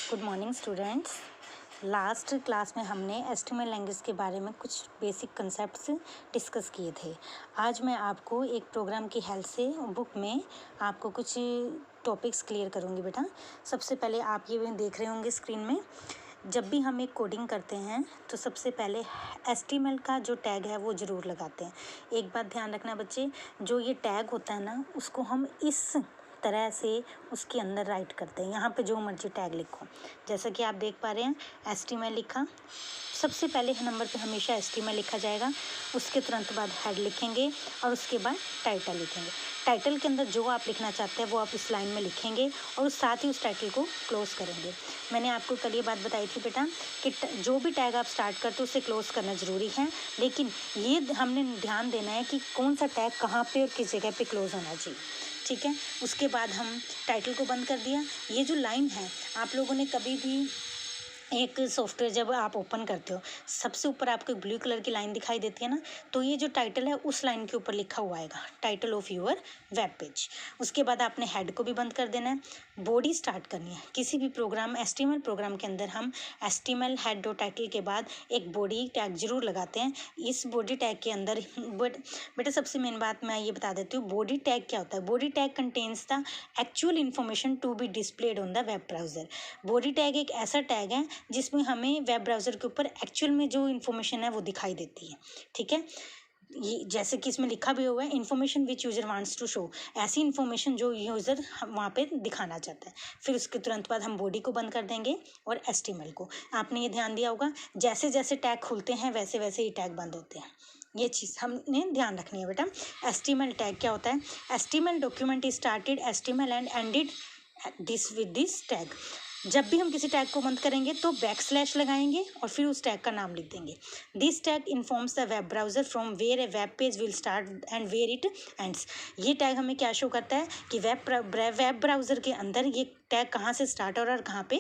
Good morning students. Last class में हमने HTML language के बारे में कुछ बेसिक कंसेप्ट्स डिस्कस किए थे। आज मैं आपको एक प्रोग्राम की हेल्प से बुक में आपको कुछ टॉपिक्स क्लियर करूँगी बेटा। सबसे पहले आप ये देख रहे होंगे स्क्रीन में, जब भी हम एक कोडिंग करते हैं तो सबसे पहले एचटीएमएल का जो टैग है वो ज़रूर लगाते हैं। एक बात ध्यान रखना बच्चे, जो ये टैग होता है ना उसको हम इस तरह से उसके अंदर राइट करते हैं। यहाँ पे जो मर्जी टैग लिखो, जैसा कि आप देख पा रहे हैं एचटीएमएल लिखा, सबसे पहले नंबर पे हमेशा एचटीएमएल लिखा जाएगा, उसके तुरंत बाद हेड लिखेंगे और उसके बाद टाइटल लिखेंगे। टाइटल के अंदर जो आप लिखना चाहते हैं वो आप इस लाइन में लिखेंगे और साथ ही उस टाइटल को क्लोज करेंगे। मैंने आपको कल ये बात बताई थी बेटा कि जो भी टैग आप स्टार्ट करते हो उसे क्लोज करना ज़रूरी है, लेकिन ये हमने ध्यान देना है कि कौन सा टैग कहाँ पे और किस जगह पे क्लोज होना चाहिए। ठीक है, उसके बाद हम टाइटल को बंद कर दिया। ये जो लाइन है, आप लोगों ने कभी भी एक सॉफ्टवेयर जब आप ओपन करते हो सबसे ऊपर आपको एक ब्लू कलर की लाइन दिखाई देती है ना, तो ये जो टाइटल है उस लाइन के ऊपर लिखा हुआ आएगा title of your web page. उसके बाद आपने हेड को भी बंद कर देना है, बॉडी स्टार्ट करनी है। किसी भी प्रोग्राम एचटीएमएल प्रोग्राम के अंदर हम एचटीएमएल हेड और टाइटल के बाद एक बॉडी टैग जरूर लगाते हैं। इस बॉडी टैग के अंदर बेटा सबसे मेन बात मैं ये बता देती हूँ, बॉडी टैग क्या होता है। Body tag contains the actual information to be displayed on the web browser. Body tag एक ऐसा टैग है जिसमें हमें वेब ब्राउज़र के ऊपर एक्चुअल में जो इन्फॉर्मेशन है वो दिखाई देती है। ठीक है, ये जैसे कि इसमें लिखा भी हुआ है information which user wants to show, ऐसी इन्फॉर्मेशन जो यूज़र वहाँ पे दिखाना चाहता है। फिर उसके तुरंत बाद हम बॉडी को बंद कर देंगे और एचटीएमएल को। आपने ये ध्यान दिया होगा, जैसे जैसे टैग खुलते हैं वैसे वैसे ही टैग बंद होते हैं। ये चीज़ हमने ध्यान रखनी है बेटा। एचटीएमएल टैग क्या होता है? HTML document is started HTML and ended this with this tag. जब भी हम किसी टैग को बंद करेंगे तो बैकस्लैश लगाएंगे और फिर उस टैग का नाम लिख देंगे। This tag informs the web browser from where a web page will start and where it ends. ये टैग हमें क्या शो करता है कि वेब ब्राउज़र के अंदर ये टैग कहाँ से स्टार्ट हो रहा है और कहाँ पे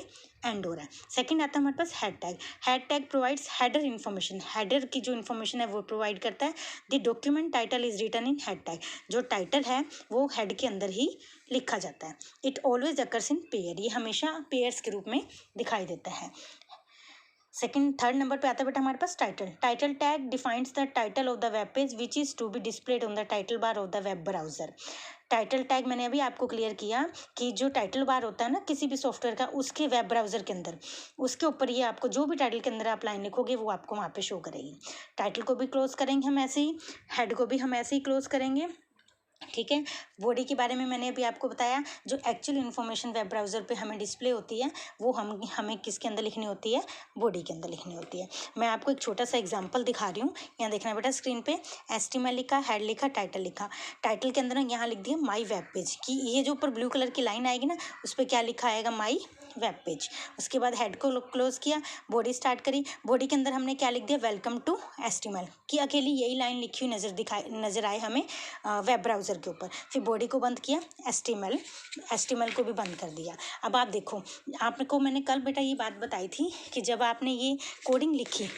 एंड हो रहा है। सेकंड आता है हमारे पास head tag. Head tag provides header information. Header की जो इन्फॉर्मेशन है वो प्रोवाइड करता है। The document title is written in head tag. जो टाइटल है वो हेड के अंदर ही लिखा जाता है। It always occurs in pair. ये हमेशा पेयर्स के रूप में दिखाई देता है। थर्ड नंबर पे आता है बेटा हमारे पास title. Title tag defines the title of the web page which is to be displayed on the title bar of the web browser. Title tag मैंने अभी आपको क्लियर किया कि जो टाइटल बार होता है ना किसी भी सॉफ्टवेयर का, उसके वेब ब्राउज़र के अंदर, उसके ऊपर ये आपको जो भी टाइटल के अंदर आप लाइन लिखोगे वो आपको वहाँ पे शो करेगी। टाइटल को भी क्लोज करेंगे हम ऐसे ही, हेड को भी हम ऐसे ही क्लोज करेंगे। ठीक है, बॉडी के बारे में मैंने अभी आपको बताया, जो एक्चुअल इन्फॉर्मेशन वेब ब्राउज़र पे हमें डिस्प्ले होती है वो हमें किसके अंदर लिखनी होती है? बॉडी के अंदर लिखनी होती है। मैं आपको एक छोटा सा एग्जांपल दिखा रही हूँ, यहाँ देखना बेटा स्क्रीन पे। एचटीएमएल लिखा, हेड लिखा, टाइटल लिखा। टाइटल के अंदर यहाँ लिख दिया माई वेब पेज, कि ये जो ऊपर ब्लू कलर की लाइन आएगी ना उस पर क्या लिखा आएगा? माई वेब पेज। उसके बाद हेड को क्लोज किया, बॉडी स्टार्ट करी। बॉडी के अंदर हमने क्या लिख दिया? वेलकम टू एचटीएमएल, कि अकेली यही लाइन लिखी हुई नज़र आए हमें वेब ब्राउज़र के ऊपर। फिर बॉडी को बंद किया, एचटीएमएल को भी बंद कर दिया। अब आप देखो, आपको मैंने कल बेटा ये बात बताई थी कि जब आपने ये कोडिंग लिखी,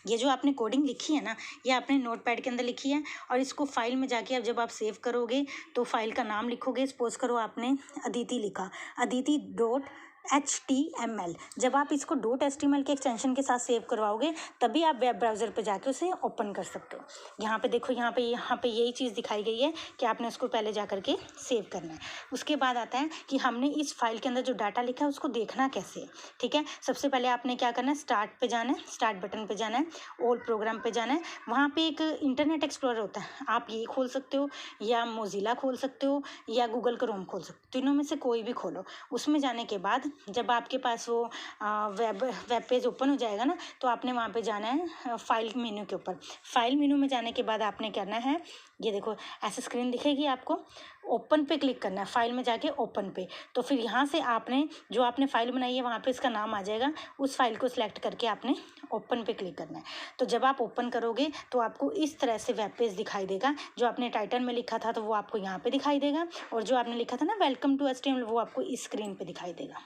ये जो आपने कोडिंग लिखी है ना, ये आपने नोटपैड के अंदर लिखी है और इसको फाइल में जाके अब जब आप सेव करोगे तो फाइल का नाम लिखोगे। सपोज करो आपने अदिति लिखा, aditi.html। जब आप इसको .html के एक्सटेंशन के साथ सेव करवाओगे तभी आप वेब ब्राउज़र पे जाके उसे ओपन कर सकते हो। यहाँ पे देखो, यहाँ पे यही चीज़ दिखाई गई है कि आपने उसको पहले जा करके सेव करना है। उसके बाद आता है कि हमने इस फाइल के अंदर जो डाटा लिखा है उसको देखना कैसे है। ठीक है, सबसे पहले आपने क्या करना है? स्टार्ट पे जाना है, स्टार्ट बटन पे जाना है, ऑल प्रोग्राम पे जाना है। वहाँ पे एक इंटरनेट एक्सप्लोरर होता है, आप ये खोल सकते हो या मोजिला खोल सकते हो या गूगल क्रोम खोल सकते हो, तीनों में से कोई भी खोलो। उसमें जाने के बाद जब आपके पास वो वेब पेज ओपन हो जाएगा ना, तो आपने वहाँ पे जाना है फाइल मेन्यू के ऊपर। फाइल मेन्यू में जाने के बाद आपने करना है, ये देखो ऐसे स्क्रीन दिखेगी आपको, ओपन पे क्लिक करना है, फाइल में जाके ओपन पे। तो फिर यहाँ से आपने जो आपने फाइल बनाई है वहाँ पे इसका नाम आ जाएगा, उस फाइल को सिलेक्ट करके आपने ओपन पे क्लिक करना है। तो जब आप ओपन करोगे तो आपको इस तरह से वेब पेज दिखाई देगा। जो आपने टाइटल में लिखा था तो वो आपको यहाँ पे दिखाई देगा, और जो आपने लिखा था ना वेलकम टू एचटीएमएल वो आपको इस स्क्रीन पे दिखाई देगा।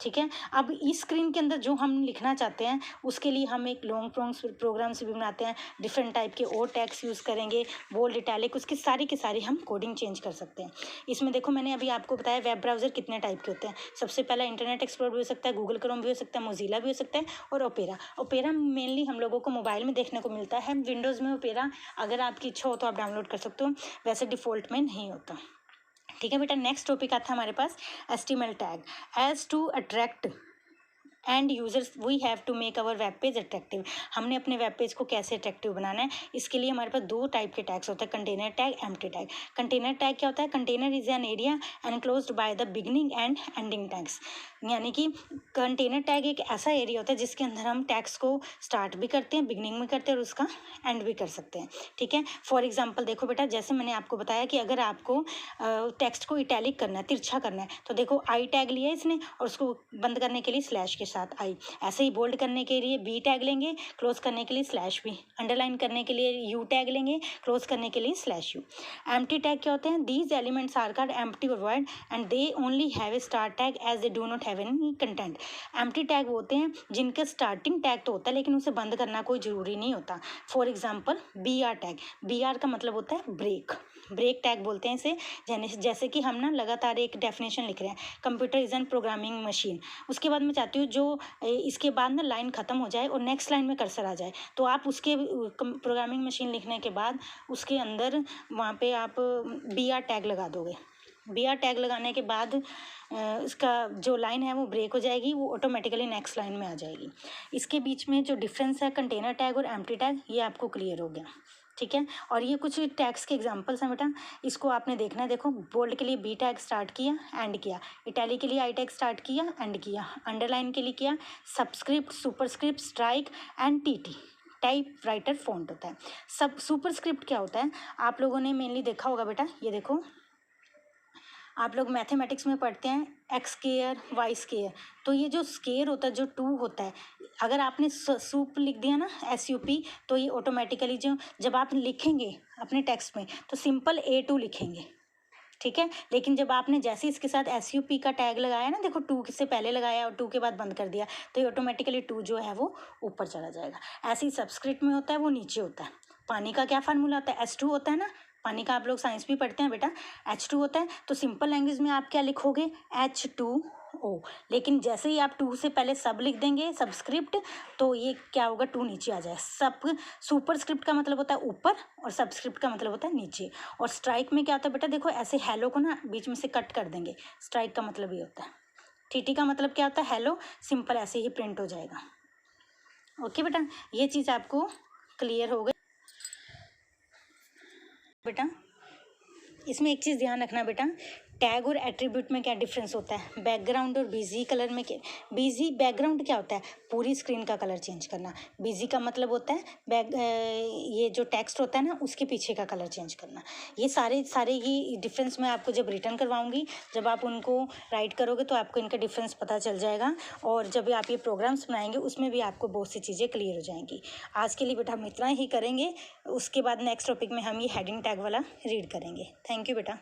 ठीक है। अब इस स्क्रीन के अंदर जो हम लिखना चाहते हैं उसके लिए हम एक लॉन्ग प्रोग्राम्स भी बनाते हैं, डिफरेंट टाइप के और टैग्स यूज़ करेंगे, बोल्ड, इटैलिक, उसकी सारी की सारी हम कोडिंग चेंज कर सकते हैं। इसमें देखो मैंने अभी आपको बताया वेब ब्राउज़र कितने टाइप के होते हैं। सबसे पहला इंटरनेट एक्सप्लोरर भी हो सकता है, गूगल क्रोम भी हो सकता है, मोजिला भी हो सकता है और ओपेरा मेनली हम लोगों को मोबाइल में देखने को मिलता है। विंडोज़ में ओपेरा अगर आपकी इच्छा हो तो आप डाउनलोड कर सकते हो, वैसे डिफ़ॉल्ट में नहीं होता। ठीक है बेटा, नेक्स्ट टॉपिक आता है हमारे पास HTML tag. As to attract and users we have to make our web page attractive. हमने अपने वेब पेज को कैसे अट्रैक्टिव बनाना है, इसके लिए हमारे पास दो टाइप के टैग्स होते हैं, container tag, empty tag. Container tag क्या होता है? Container is an area enclosed by the beginning and ending tags. यानी कि कंटेनर टैग एक ऐसा एरिया होता है जिसके अंदर हम टैग्स को स्टार्ट भी करते हैं, बिगनिंग में करते हैं और उसका एंड भी कर सकते हैं। ठीक है, फॉर एग्जाम्पल देखो बेटा, जैसे मैंने आपको बताया कि अगर आपको टेक्स्ट को इटैलिक करना है, तिरछा करना है, तो देखो आई टैग लिया इसने और उसको बंद करने के लिए स्लैश के साथ आई। ऐसे ही बोल्ड करने के लिए बी टैग लेंगे, क्लोज करने के लिए स्लैश बी। अंडरलाइन करने के लिए यू टैग लेंगे, क्लोज करने के लिए स्लैश यू। एम्प्टी टैग क्या होते हैं? These elements are called empty और void and they only have a start tag as they do not have any content. Empty tag होते हैं जिनका स्टार्टिंग टैग तो होता है लेकिन उसे बंद करना कोई ज़रूरी नहीं होता। For example B R tag, B R का मतलब होता है ब्रेक, ब्रेक टैग बोलते हैं इसे। जैसे कि हम ना लगातार एक डेफिनेशन लिख रहे हैं, computer is an programming machine, उसके बाद मैं चाहती हूँ जो इसके बाद ना लाइन ख़त्म हो जाए और नेक्स्ट लाइन में कर्सर आ जाए, तो आप उसके प्रोग्रामिंग मशीन लिखने के बाद उसके अंदर वहाँ पे आप बी आर टैग लगा दोगे। बी आर टैग लगाने के बाद इसका जो लाइन है वो ब्रेक हो जाएगी, वो ऑटोमेटिकली नेक्स्ट लाइन में आ जाएगी। इसके बीच में जो डिफरेंस है कंटेनर टैग और एम्प्टी टैग, ये आपको क्लियर हो गया। ठीक है, और ये कुछ टैग्स के एग्जांपल्स हैं बेटा, इसको आपने देखना है। देखो, बोल्ड के लिए बी टैग स्टार्ट किया, एंड किया। इटैलिक के लिए आई टैग स्टार्ट किया, एंड किया। अंडरलाइन के लिए किया subscript, superscript, strike and TT. Type writer font होता है। सब सुपरस्क्रिप्ट क्या होता है? आप लोगों ने मेनली देखा होगा बेटा, ये देखो, आप लोग मैथमेटिक्स में पढ़ते हैं एक्स स्क्वायर वाई स्क्वायर, तो ये जो स्क्वायर होता है, जो 2 होता है, अगर आपने सूप लिख दिया ना, SUP, तो ये ऑटोमेटिकली जब आप लिखेंगे अपने टेक्स्ट में तो सिंपल A2 लिखेंगे। ठीक है, लेकिन जब आपने जैसे इसके साथ SUP का टैग लगाया ना, देखो 2 से पहले लगाया और 2 के बाद बंद कर दिया, तो ये ऑटोमेटिकली 2 जो है वो ऊपर चला जाएगा। ऐसे ही सबस्क्रिप्ट में होता है, वो नीचे होता है। पानी का क्या फार्मूला होता है? H2 होता है ना, पानी का आप लोग साइंस भी पढ़ते हैं बेटा, H2 होता है। तो सिंपल लैंग्वेज में आप क्या लिखोगे? H2O। लेकिन जैसे ही आप 2 से पहले सब लिख देंगे सबस्क्रिप्ट, तो ये क्या होगा? 2 नीचे आ जाए। सब सुपरस्क्रिप्ट का मतलब होता है ऊपर और सबस्क्रिप्ट का मतलब होता है नीचे। और स्ट्राइक में क्या होता है बेटा? देखो, ऐसे हेलो को ना बीच में से कट कर देंगे, स्ट्राइक का मतलब ये होता है। TT का मतलब क्या होता है? हेलो, सिंपल ऐसे ही प्रिंट हो जाएगा। ओके बेटा, ये चीज़ आपको क्लियर हो गई बेटा। इसमें एक चीज़ ध्यान रखना बेटा, टैग और एट्रीब्यूट में क्या डिफरेंस होता है? बैकग्राउंड और बिजी कलर में क्या? बिजी बैकग्राउंड क्या होता है? पूरी स्क्रीन का कलर चेंज करना। बिजी का मतलब होता है ये जो टेक्स्ट होता है ना, उसके पीछे का कलर चेंज करना। ये सारे ही डिफरेंस मैं आपको जब रिटर्न करवाऊंगी, जब आप उनको राइट करोगे तो आपको इनका डिफरेंस पता चल जाएगा। और जब आप ये प्रोग्राम्स बनाएंगे उसमें भी आपको बहुत सी चीज़ें क्लियर हो जाएंगी। आज के लिए बेटा हम इतना ही करेंगे, उसके बाद नेक्स्ट टॉपिक में हम ये हेडिंग टैग वाला रीड करेंगे। थैंक यू बेटा।